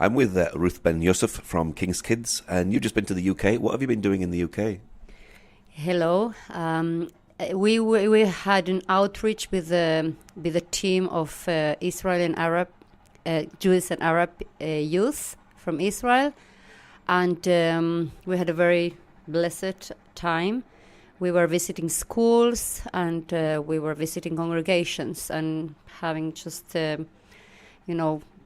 I'm with Ruut Ben Yosef from King's Kids, and you've just been to the UK. What have you been doing in the UK? Hello. We had an outreach with a team of Israeli and Arab Jews and Arab youth from Israel, and we had a very blessed time. We were visiting schools and we were visiting congregations and having just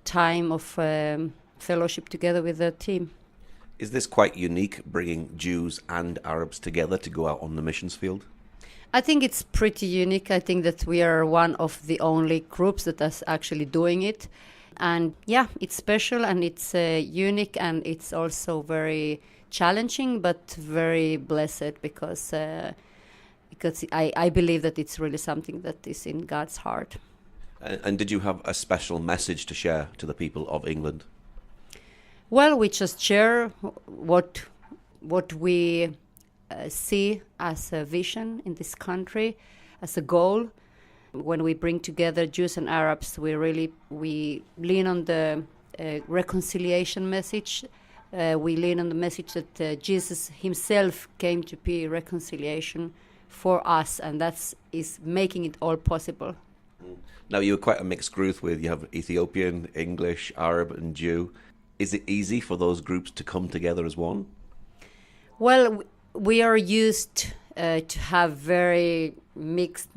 time of fellowship together with the team. Is this quite unique, bringing Jews and Arabs together to go out on the missions field? I think it's pretty unique. I think that we are one of the only groups that is actually doing it. And yeah, it's special and it's unique, and it's also very challenging but very blessed because I believe that it's really something that is in God's heart. And did you have a special message to share to the people of England? Well, we just share what we see as a vision in this country, as a goal. When we bring together Jews and Arabs, we lean on the reconciliation message. We lean on the message that Jesus himself came to be reconciliation for us, and that is making it all possible. Now, you were quite a mixed group you have Ethiopian, English, Arab and Jew. Is it easy for those groups to come together as one? Well, we are used to have very mixed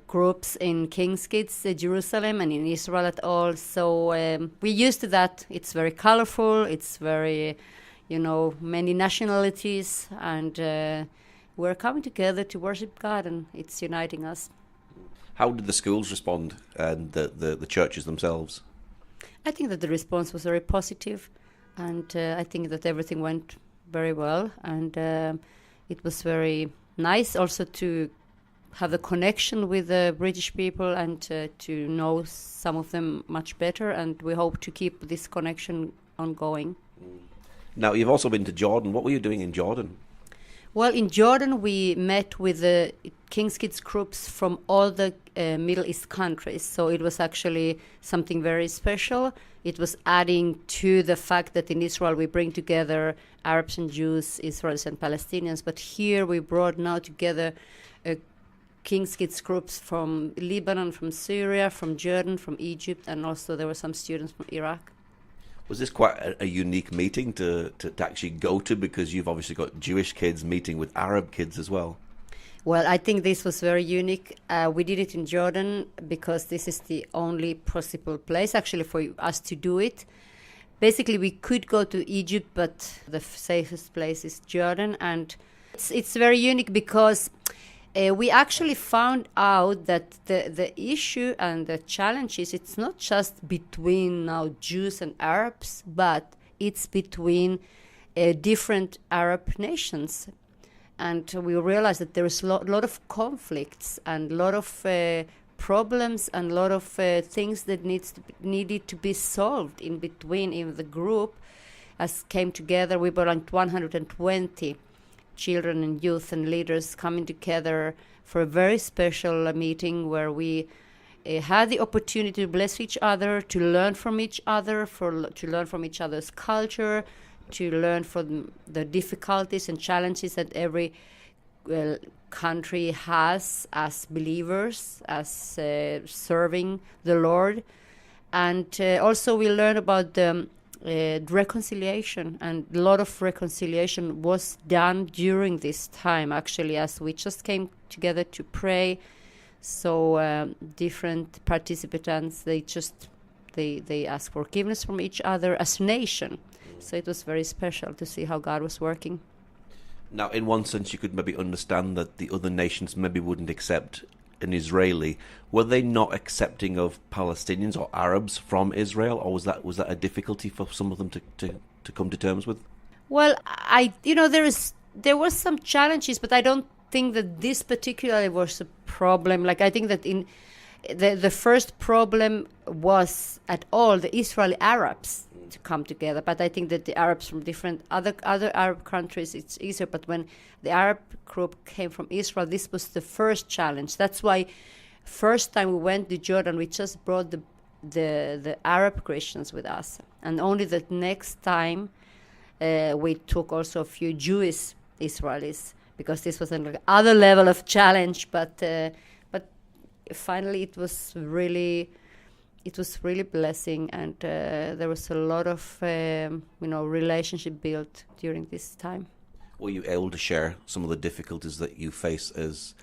groups in King's Kids, Jerusalem, and in Israel at all. So we're used to that. It's very colorful. It's very, many nationalities, and we're coming together to worship God, and it's uniting us. How did the schools respond and the churches themselves? I think that the response was very positive, and I think that everything went very well, and it was very nice also to have a connection with the British people and to know some of them much better, and we hope to keep this connection ongoing. Now, you've also been to Jordan. What were you doing in Jordan? Well, in Jordan, we met with the King's Kids groups from all the Middle East countries. So it was actually something very special. It was adding to the fact that in Israel we bring together Arabs and Jews, Israelis and Palestinians. But here we brought now together King's Kids groups from Lebanon, from Syria, from Jordan, from Egypt, and also there were some students from Iraq. Was this quite a unique meeting to actually go to, because you've obviously got Jewish kids meeting with Arab kids as well? Well, I think this was very unique. We did it in Jordan because this is the only possible place actually for us to do it. Basically, we could go to Egypt, but the safest place is Jordan. And it's very unique because we actually found out that the issue and the challenges, it's not just between now Jews and Arabs, but it's between different Arab nations. And we realized that there is a lot of conflicts and a lot of problems and a lot of things that needed to be solved in between in the group. As came together, we were like 120 children and youth and leaders coming together for a very special meeting where we had the opportunity to bless each other, to learn from each other, to learn from each other's culture, to learn from the difficulties and challenges that every country has as believers, as serving the Lord. And also we learned about the reconciliation, and a lot of reconciliation was done during this time, actually, as we just came together to pray. So different participants, they ask forgiveness from each other as a nation. So it was very special to see how God was working. Now, in one sense, you could maybe understand that the other nations maybe wouldn't accept an Israeli. Were they not accepting of Palestinians or Arabs from Israel, or was that a difficulty for some of them to come to terms with? Well, there was some challenges, but I don't think that this particularly was a problem. Like, I think that in the first problem was at all the Israeli Arabs to come together, but I think that the Arabs from different other Arab countries, it's easier. But when the Arab group came from Israel, this was the first challenge. That's why first time we went to Jordan, we just brought the the Arab Christians with us. And only the next time we took also a few Jewish Israelis, because this was another level of challenge. But finally, it was really blessing, and there was a lot of relationship built during this time. Were you able to share some of the difficulties that you face as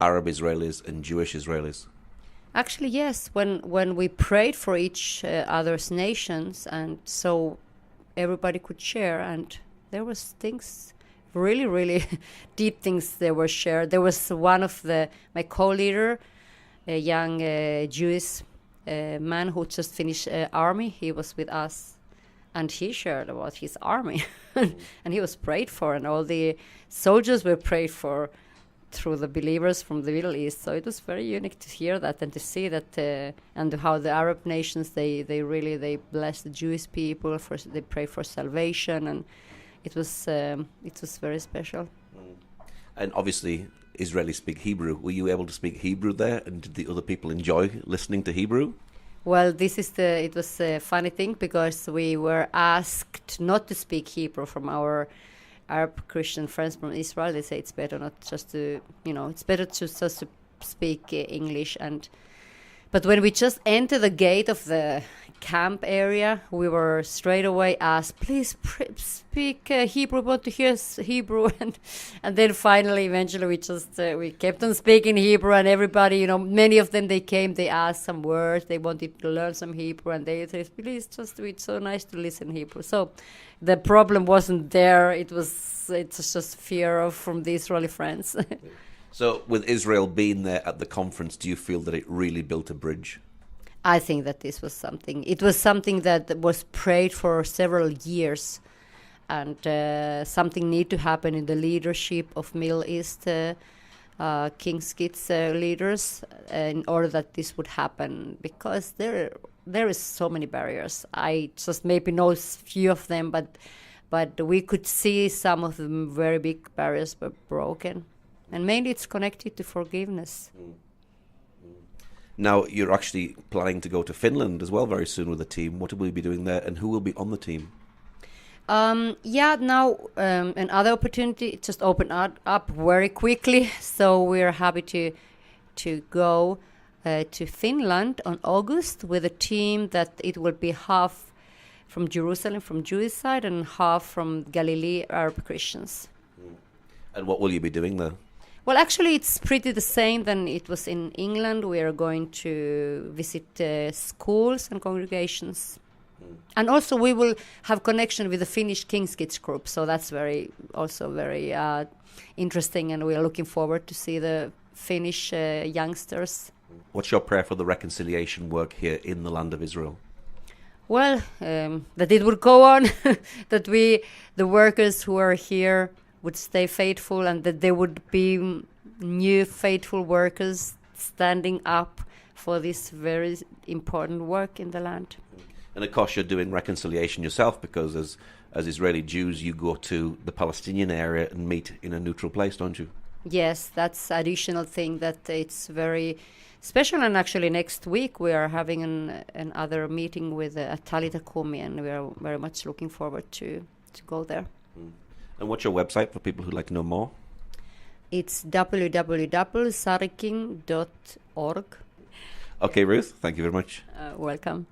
Arab Israelis and Jewish Israelis? Actually, yes. When we prayed for each other's nations, and so everybody could share, and there was things, really, really deep things that were shared. There was one of my co-leader, a young Jewish man who just finished army. He was with us, and he shared about his army, and he was prayed for, and all the soldiers were prayed for through the believers from the Middle East. So it was very unique to hear that and to see that, and how the Arab nations they bless the Jewish people, they pray for salvation, and it was very special. And obviously, Israelis speak Hebrew. Were you able to speak Hebrew there, and did the other people enjoy listening to Hebrew? Well, it was a funny thing, because we were asked not to speak Hebrew from our Arab Christian friends from Israel. They say it's better not just to, it's better to just to speak English. But when we just entered the gate of the camp area, we were straight away asked, please speak Hebrew, we want to hear Hebrew. And then finally, eventually, we kept on speaking Hebrew, and everybody, many of them, they asked some words, they wanted to learn some Hebrew, and they said, please just do it, so nice to listen Hebrew. So the problem wasn't there, it's just fear from the Israeli friends. So with Israel being there at the conference, do you feel that it really built a bridge? I think that this was something. It was something that was prayed for several years, and something need to happen in the leadership of Middle East King's Kids leaders in order that this would happen, because there is so many barriers. I just maybe know a few of them, but we could see some of the very big barriers were broken, and mainly it's connected to forgiveness. Now, you're actually planning to go to Finland as well very soon with the team. What will you be doing there, and who will be on the team? Now another opportunity just opened up very quickly. So we're happy to go to Finland on August with a team that it will be half from Jerusalem, from Jewish side, and half from Galilee Arab Christians. And what will you be doing there? Well, actually, it's pretty the same than it was in England. We are going to visit schools and congregations. And also we will have connection with the Finnish King's Kids group. So that's very interesting, and we are looking forward to see the Finnish youngsters. What's your prayer for the reconciliation work here in the land of Israel? Well, that it would go on, that the workers who are here, would stay faithful, and that there would be new faithful workers standing up for this very important work in the land. And of course you're doing reconciliation yourself, because as Israeli Jews you go to the Palestinian area and meet in a neutral place, don't you? Yes, that's additional thing that it's very special. And actually next week we are having another meeting with Talita Kumi, and we are very much looking forward to go there. And what's your website for people who'd like to know more? It's www.sariking.org. Okay, Ruth, thank you very much. Welcome.